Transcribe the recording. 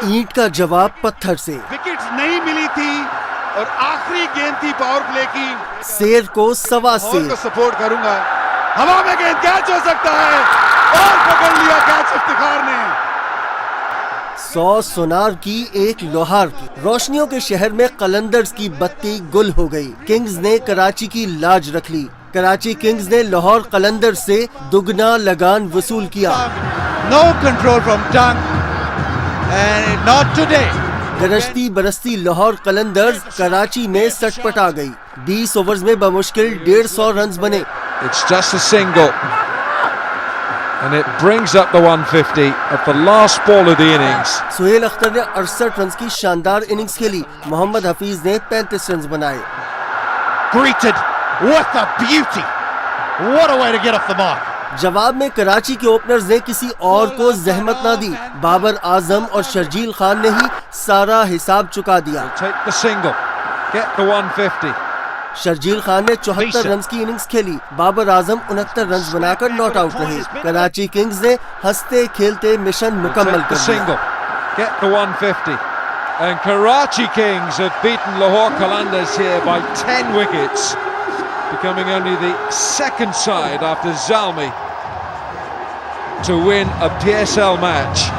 ईंट का जवाब पत्थर से। विकेट नहीं मिली थी और आखिरी गेंद थी पावर प्ले की। शेर को सवा शेर। सपोर्ट करूंगा। हवा में गेंद कैच हो सकता है और पकड़ लिया कैच इफ्तिखार ने। 100 सोनार की एक लोहार की। रोशनियों के शहर में कलंदर्स की बत्ती गुल हो गई। किंग्स ने कराची की लाज रख ली। कराची किंग्स ने लाहौर कलंदर्स से दुगना लगान वसूल किया। No control from Dunk and not today. गरजती बरसती लाहौर कलंदर्स कराची में सटपटा गई। 20 ओवर्स में बमुश्किल 150 रन बने। It's just a single and it brings up the 150 at the last ball of the innings. Suhail Akhtar ने 68 रन की शानदार इनिंग्स खेली। मोहम्मद हफीज ने 35 रन बनाए। Greeted with a beauty. What a way to get off the mark. जवाब में कराची के openers ने किसी और को जहमत ना दी। बाबर आजम और शर्जील खान ने ही सारा हिसाब चुका दिया। Take the single, get the 150. Sharjeel Khan ने 74 रन की इनिंग्स खेली। बाबर आजम 69 रन बनाकर नॉट आउट रहे। कराची किंग्स ने हंसते खेलते मिशन मुकम्मल Take the कर single, दिया। get the 150. And Karachi Kings have beaten Lahore Qalandars here by 10 wickets, becoming only the second side after Zalmi to win a PSL match.